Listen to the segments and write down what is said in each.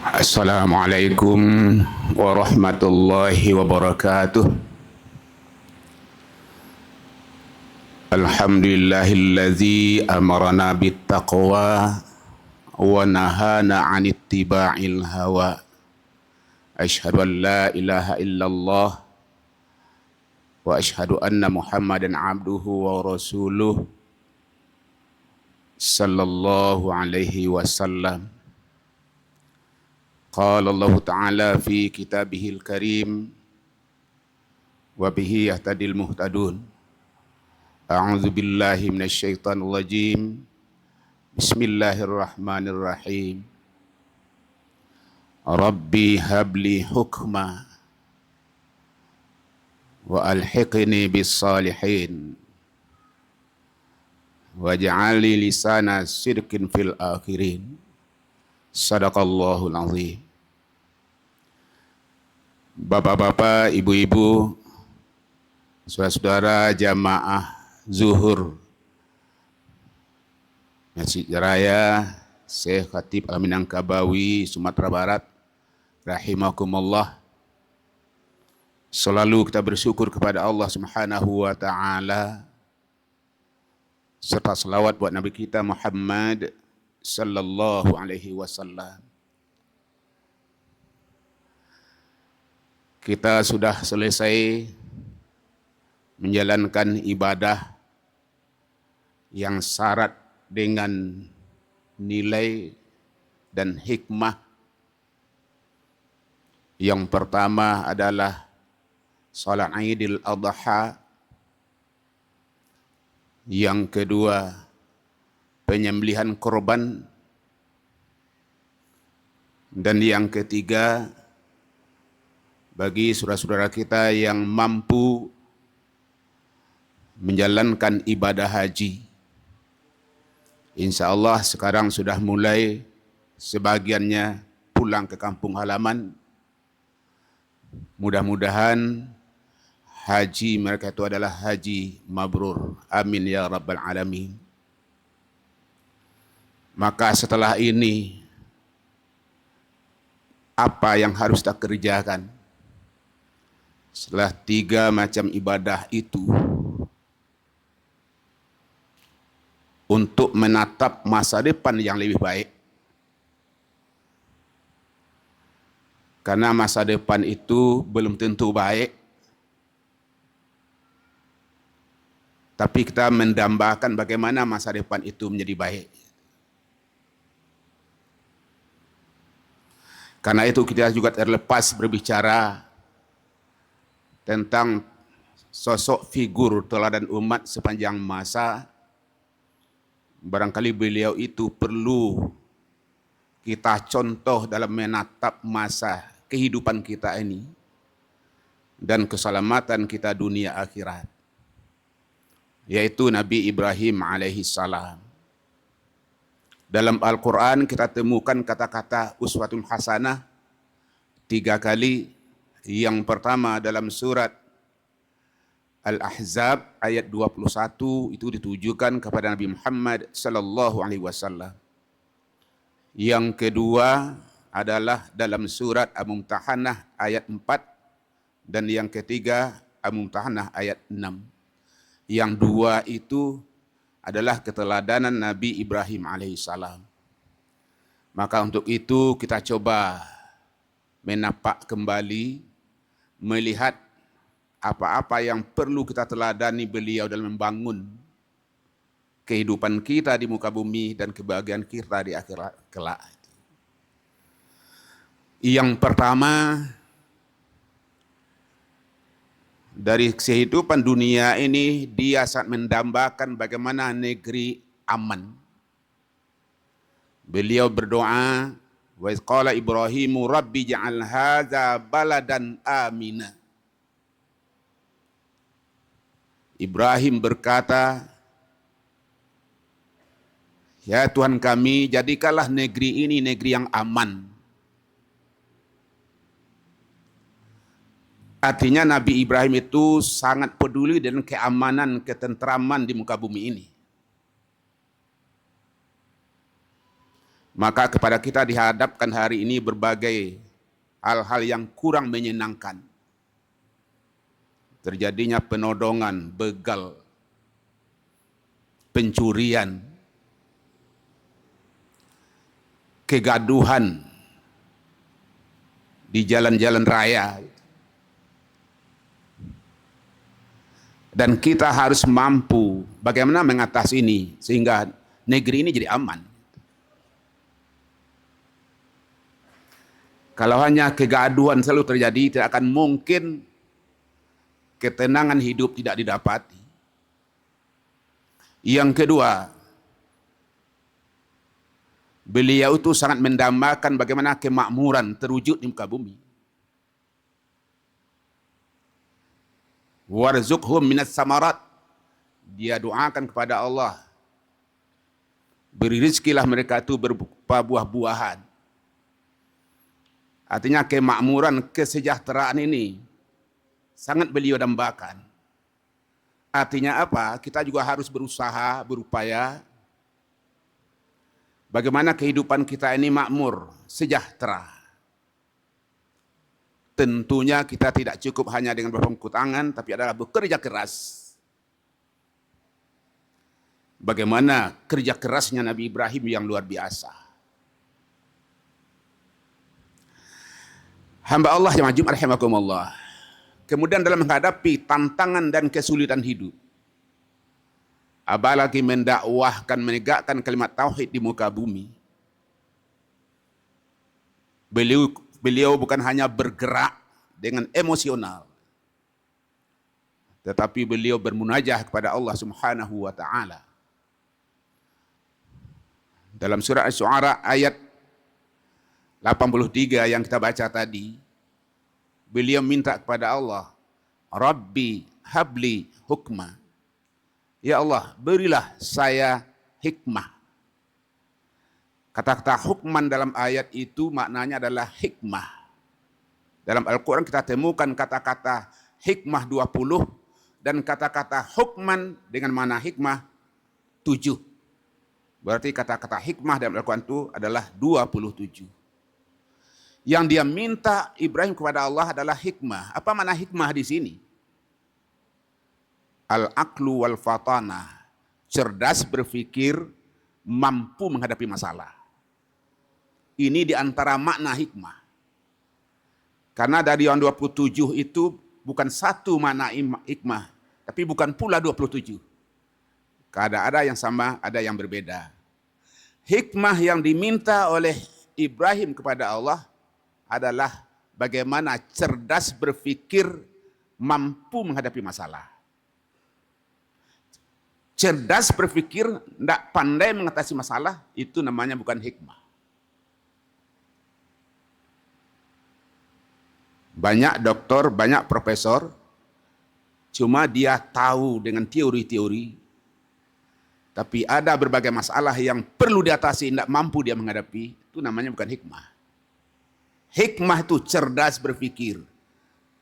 Assalamualaikum warahmatullahi wabarakatuh. Alhamdulillahilladzi amarana bittaqwa wa nahana 'anit tiba'il hawa. Asyhadu an la ilaha illallah wa asyhadu anna Muhammadan 'abduhu wa rasuluh sallallahu alaihi wasallam. Qala Allah Ta'ala fi kitabihil karim wa bihi yahtadil muhtadun. A'udzu billahi minasyaitonir rajim. Bismillahirrahmanirrahim. Rabbi habli hukma wa alhiqni bis salihin waj'alni lisana sidqin fil akhirin. Sadaqallahul azim. Bapak-bapak, ibu-ibu, saudara-saudara jamaah zuhur Masjid Raya Syekh Khatib Al-Minangkabawi, Sumatera Barat, rahimakumullah. Selalu kita bersyukur kepada Allah Subhanahu wa taala, serta selawat buat Nabi kita Muhammad sallallahu alaihi wasallam. Kita sudah selesai menjalankan ibadah yang syarat dengan nilai dan hikmah. Yang pertama adalah salat Idul Adha. Yang kedua, penyembelihan korban, dan yang ketiga, bagi saudara-saudara kita yang mampu menjalankan ibadah haji, insya Allah sekarang sudah mulai sebagiannya pulang ke kampung halaman. Mudah-mudahan haji mereka itu adalah haji mabrur. Amin ya rabbal alamin. Maka setelah ini, apa yang harus kita kerjakan? Setelah 3 macam ibadah itu, untuk menatap masa depan yang lebih baik. Karena masa depan itu belum tentu baik, tapi kita mendambakan bagaimana masa depan itu menjadi baik. Karena itu kita juga terlepas berbicara tentang sosok figur teladan umat sepanjang masa. Barangkali beliau itu perlu kita contoh dalam menatap masa kehidupan kita ini dan keselamatan kita dunia akhirat, yaitu Nabi Ibrahim alaihissalam. Dalam Al-Quran kita temukan kata-kata uswatun hasanah 3 kali. Yang pertama dalam surat Al-Ahzab ayat 21, itu ditujukan kepada Nabi Muhammad sallallahu alaihi wasallam. Yang kedua adalah dalam surat Al-Mumtahanah ayat 4, dan yang ketiga Al-Mumtahanah ayat 6. Yang 2 itu adalah keteladanan Nabi Ibrahim alaihissalam. Maka untuk itu kita coba menapak kembali, melihat apa-apa yang perlu kita teladani beliau dalam membangun kehidupan kita di muka bumi dan kebahagiaan kita di akhirat kelak. Yang pertama, dari kehidupan dunia ini, dia sangat mendambakan bagaimana negeri aman. Beliau berdoa, wa idh qala Ibrahimu rabbi ja'al hadza baladan amina. Ibrahim berkata, ya Tuhan kami, jadikanlah negeri ini negeri yang aman. Artinya Nabi Ibrahim itu sangat peduli dengan keamanan, ketentraman di muka bumi ini. Maka kepada kita dihadapkan hari ini berbagai hal-hal yang kurang menyenangkan. Terjadinya penodongan, begal, pencurian, kegaduhan di jalan-jalan raya. Dan kita harus mampu bagaimana mengatasi ini sehingga negeri ini jadi aman. Kalau hanya kegaduhan selalu terjadi, tidak akan mungkin ketenangan hidup tidak didapati. Yang kedua, beliau itu sangat mendambakan bagaimana kemakmuran terwujud di muka bumi. Warzuqhum minas samarat. Dia doakan kepada Allah, beri rizkilah mereka itu berupa buah-buahan. Artinya kemakmuran, kesejahteraan ini sangat beliau dambakan. Artinya apa? Kita juga harus berusaha, berupaya bagaimana kehidupan kita ini makmur, sejahtera. Tentunya kita tidak cukup hanya dengan berpangku tangan, tapi adalah bekerja keras. Bagaimana kerja kerasnya Nabi Ibrahim yang luar biasa. Hamba Allah yang majum rahimakumullah. Kemudian dalam menghadapi tantangan dan kesulitan hidup, apalagi mendakwahkan, menegakkan kalimat tauhid di muka bumi, beliau bukan hanya bergerak dengan emosional, tetapi beliau bermunajah kepada Allah Subhanahu wa taala. Dalam surah Asy-Syu'ara ayat 83 yang kita baca tadi, beliau minta kepada Allah, Rabbi habli hukma. Ya Allah, berilah saya hikmah. Kata-kata hukman dalam ayat itu maknanya adalah hikmah. Dalam Al-Quran kita temukan kata-kata hikmah 20 dan kata-kata hukman dengan makna hikmah 7. Berarti kata-kata hikmah dalam Al-Quran itu adalah 27. Yang dia minta Ibrahim kepada Allah adalah hikmah. Apa makna hikmah di sini? Al-aqlu wal fatana. Cerdas berpikir, mampu menghadapi masalah. Ini di antara makna hikmah. Karena dari yang 27 itu bukan satu makna hikmah, tapi bukan pula 27. Ada yang sama, ada yang berbeda. Hikmah yang diminta oleh Ibrahim kepada Allah adalah bagaimana cerdas berpikir, mampu menghadapi masalah. Cerdas berpikir, tidak pandai mengatasi masalah, itu namanya bukan hikmah. Banyak doktor, banyak profesor, cuma dia tahu dengan teori-teori, tapi ada berbagai masalah yang perlu diatasi, tidak mampu dia menghadapi, itu namanya bukan hikmah. Hikmah itu cerdas berpikir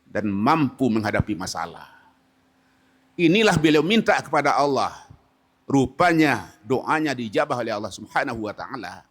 dan mampu menghadapi masalah. Inilah beliau minta kepada Allah. Rupanya doanya dijabah oleh Allah Subhanahu wa taala.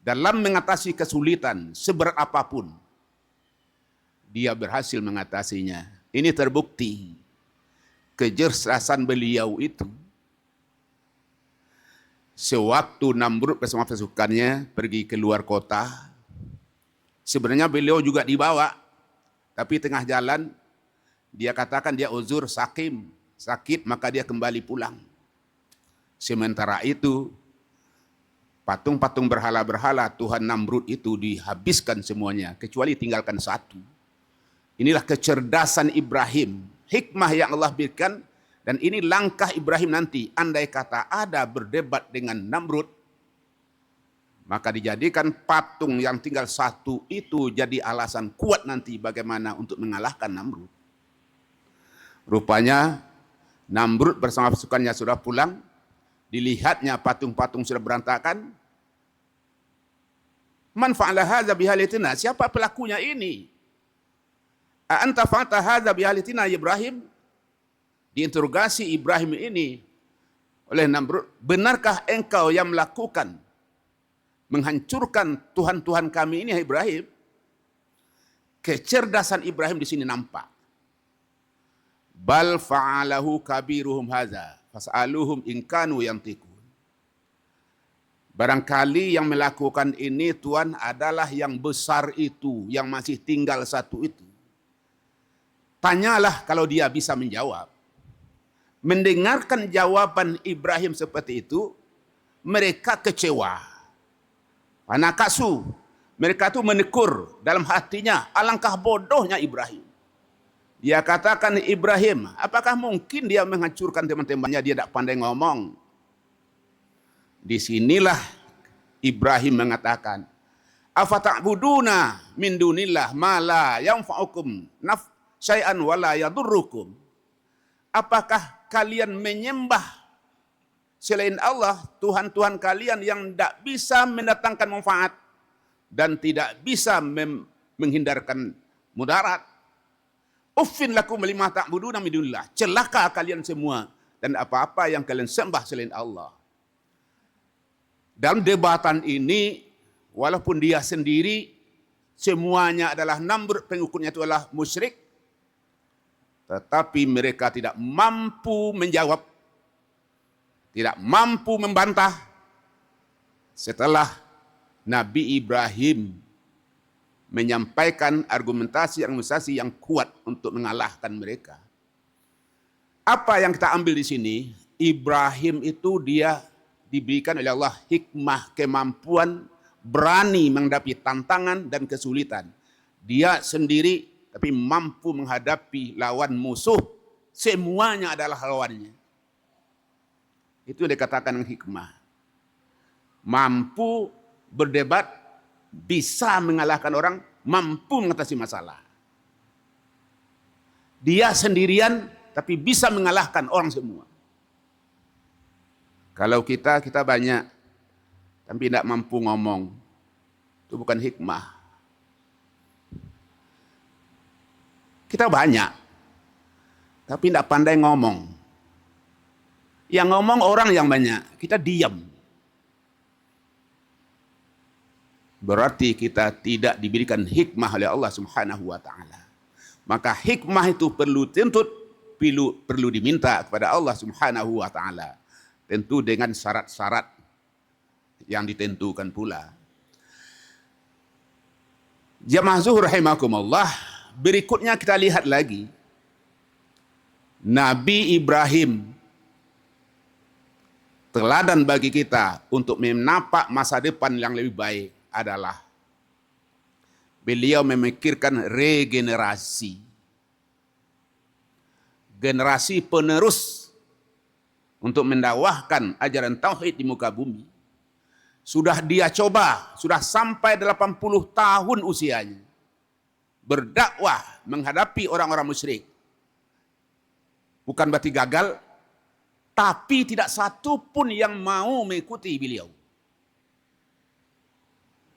Dalam mengatasi kesulitan seberat apapun, dia berhasil mengatasinya. Ini terbukti kecerdasan beliau itu. Sewaktu Namrud bersama pasukannya pergi ke luar kota, sebenarnya beliau juga dibawa, tapi tengah jalan dia katakan dia uzur sakit, maka dia kembali pulang. Sementara itu patung-patung berhala-berhala Tuhan Namrud itu dihabiskan semuanya, kecuali tinggalkan satu. Inilah kecerdasan Ibrahim, hikmah yang Allah berikan, dan ini langkah Ibrahim nanti. Andai kata ada berdebat dengan Namrud, maka dijadikan patung yang tinggal satu itu jadi alasan kuat nanti bagaimana untuk mengalahkan Namrud. Rupanya Namrud bersama pasukannya sudah pulang, dilihatnya patung-patung sudah berantakan. Man fa'ala hadza bihalitina? Siapa pelakunya ini? A anta fa'alta hadza bihalitina Ibrahim? Diinterogasi Ibrahim ini oleh Namrud, benarkah engkau yang melakukan menghancurkan Tuhan-Tuhan kami ini, Ibrahim. Kecerdasan Ibrahim di sini nampak. Bal fa'alahu kabiruhum hadza fas'aluhum in kanu yantiqun. Barangkali yang melakukan ini Tuhan adalah yang besar itu, yang masih tinggal satu itu. Tanyalah kalau dia bisa menjawab. Mendengarkan jawaban Ibrahim seperti itu, mereka kecewa. Panakasu, mereka itu menekur dalam hatinya, alangkah bodohnya Ibrahim. Dia katakan, Ibrahim, apakah mungkin dia menghancurkan teman-temannya, dia tidak pandai ngomong. Disinilah Ibrahim mengatakan, afata'buduna min dunillah ma la yanfa'ukum syai'an wa la yadurrukum. Apakah kalian menyembah selain Allah, Tuhan-Tuhan kalian yang tidak bisa mendatangkan manfaat dan tidak bisa menghindarkan mudarat? Uffin lakum lima ta'buduna min dunillah. Celaka kalian semua dan apa-apa yang kalian sembah selain Allah. Dalam debatan ini, walaupun dia sendiri, semuanya adalah pengikutnya itu adalah musyrik, tetapi mereka tidak mampu menjawab, tidak mampu membantah setelah Nabi Ibrahim menyampaikan argumentasi yang kuat untuk mengalahkan mereka. Apa yang kita ambil di sini, Ibrahim itu dia diberikan oleh Allah hikmah, kemampuan, berani menghadapi tantangan dan kesulitan. Dia sendiri tapi mampu menghadapi lawan musuh, semuanya adalah lawannya. Itu dikatakan hikmah. Mampu berdebat, bisa mengalahkan orang, mampu mengatasi masalah. Dia sendirian tapi bisa mengalahkan orang semua. Kalau kita banyak, tapi tidak mampu ngomong. Itu bukan hikmah. Kita banyak, tapi tidak pandai ngomong. Yang ngomong orang yang banyak, kita diam. Berarti kita tidak diberikan hikmah oleh Allah Subhanahu wa Ta'ala. Maka hikmah itu perlu diminta kepada Allah Subhanahu wa Ta'ala. Tentu dengan syarat-syarat yang ditentukan pula. Jamaah zuhur rahimakumullah, berikutnya kita lihat lagi. Nabi Ibrahim, teladan bagi kita untuk menapak masa depan yang lebih baik adalah beliau memikirkan regenerasi. Generasi penerus untuk mendakwahkan ajaran tauhid di muka bumi. Sudah dia coba, sudah sampai 80 tahun usianya. Berdakwah menghadapi orang-orang musyrik. Bukan berarti gagal, tapi tidak satu pun yang mau mengikuti beliau.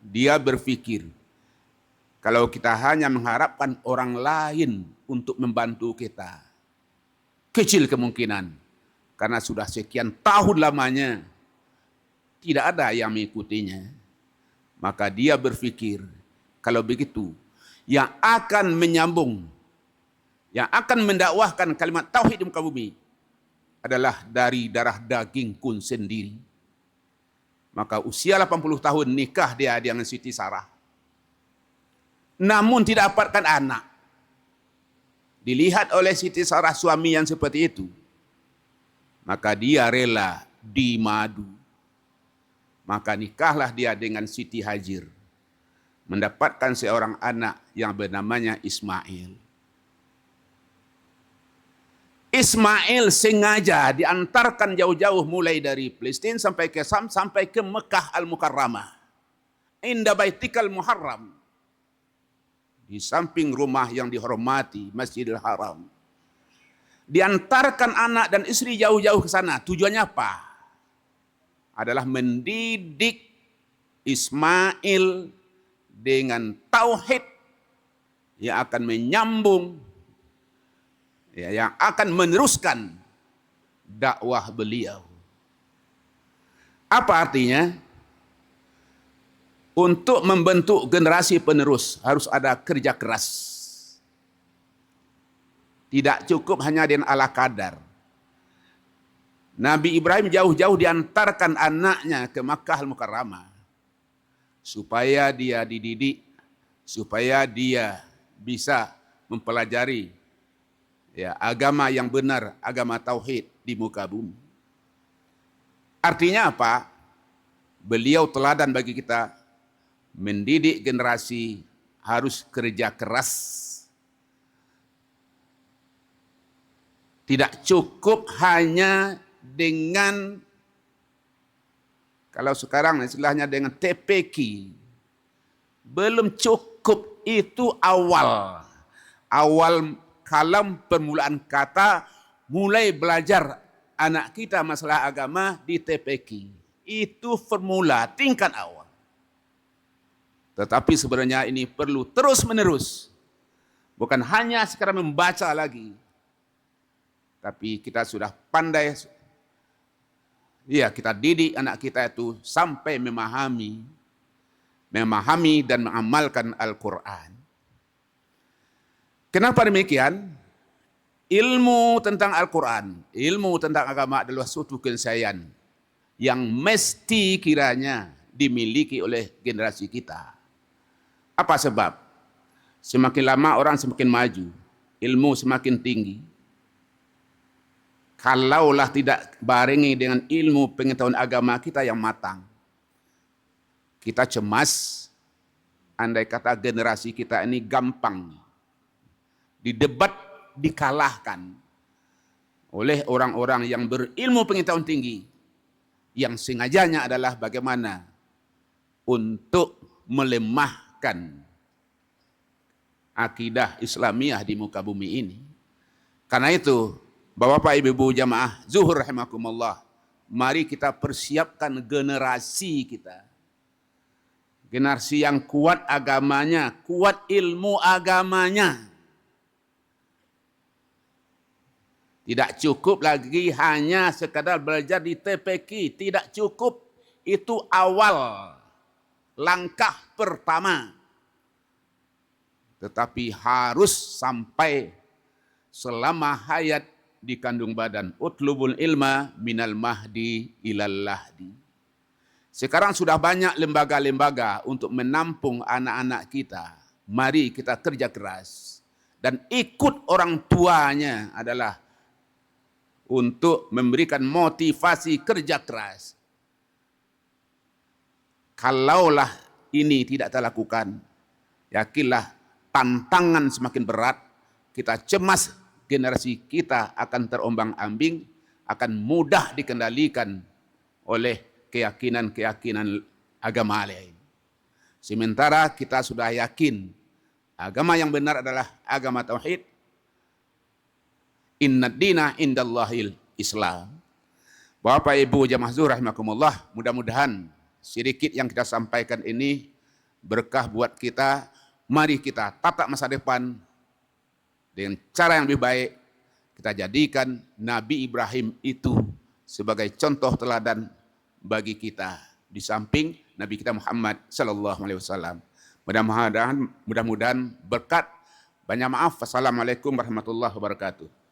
Dia berpikir, kalau kita hanya mengharapkan orang lain untuk membantu kita, kecil kemungkinan. Karena sudah sekian tahun lamanya, tidak ada yang mengikutinya. Maka dia berpikir, kalau begitu, yang akan menyambung, yang akan mendakwahkan kalimat tauhid di muka bumi, adalah dari darah dagingku sendiri. Maka usia 80 tahun nikah dia dengan Siti Sarah. Namun tidak dapatkan anak. Dilihat oleh Siti Sarah suami yang seperti itu, maka dia rela dimadu. Maka nikahlah dia dengan Siti Hajar. Mendapatkan seorang anak yang bernamanya Ismail. Ismail sengaja diantarkan jauh-jauh mulai dari Palestina sampai ke Sam, sampai ke Mekah Al-Mukarramah. Inda Baitikal Muharram. Di samping rumah yang dihormati, Masjidil Haram. Diantarkan anak dan istri jauh-jauh ke sana. Tujuannya apa? Adalah mendidik Ismail dengan tauhid yang akan menyambung, yang akan meneruskan dakwah beliau. Apa artinya? Untuk membentuk generasi penerus harus ada kerja keras. Tidak cukup hanya dengan ala kadar. Nabi Ibrahim jauh-jauh diantarkan anaknya ke Makkah Al-Mukarramah supaya dia dididik, supaya dia bisa mempelajari agama yang benar, agama tauhid di muka bumi. Artinya apa? Beliau teladan bagi kita, mendidik generasi harus kerja keras. Tidak cukup hanya dengan, kalau sekarang istilahnya dengan TPQ. Belum cukup, itu awal. Awal kalam permulaan kata, mulai belajar anak kita masalah agama di TPQ. Itu formula tingkat awal. Tetapi sebenarnya ini perlu terus menerus. Bukan hanya sekarang membaca lagi. Tapi kita sudah pandai, kita didik anak kita itu sampai memahami dan mengamalkan Al-Quran. Kenapa demikian? Ilmu tentang Al-Quran, ilmu tentang agama adalah suatu keniscayaan yang mesti kiranya dimiliki oleh generasi kita. Apa sebab? Semakin lama orang semakin maju, ilmu semakin tinggi. Kalaulah tidak barengi dengan ilmu pengetahuan agama kita yang matang, kita cemas, andai kata generasi kita ini gampang di debat dikalahkan oleh orang-orang yang berilmu pengetahuan tinggi, yang sengajanya adalah bagaimana untuk melemahkan akidah Islamiyah di muka bumi ini. Karena itu, Bapak Ibu jamaah zuhur rahimakumullah, mari kita persiapkan generasi kita. Generasi yang kuat agamanya, kuat ilmu agamanya. Tidak cukup lagi hanya sekadar belajar di TPQ, tidak cukup. Itu awal, langkah pertama. Tetapi harus sampai selama hayat di kandung badan. Utlubul ilma minal mahdi ilal lahdi. Sekarang sudah banyak lembaga-lembaga untuk menampung anak-anak kita. Mari kita kerja keras. Dan ikut orang tuanya adalah untuk memberikan motivasi kerja keras. Kalaulah ini tidak terlakukan, yakinlah tantangan semakin berat. Kita cemas generasi kita akan terombang-ambing, akan mudah dikendalikan oleh keyakinan-keyakinan agama lain. Sementara kita sudah yakin agama yang benar adalah agama tauhid. Innad dina indallahil Islam. Bapak Ibu jamaah zuhur rahimakumullah, mudah-mudahan sedikit yang kita sampaikan ini berkah buat kita. Mari kita tata masa depan dengan cara yang lebih baik. Kita jadikan Nabi Ibrahim itu sebagai contoh teladan bagi kita, di samping Nabi kita Muhammad sallallahu alaihi wasallam. Mudah-mudahan berkat. Banyak maaf. Wassalamualaikum warahmatullahi wabarakatuh.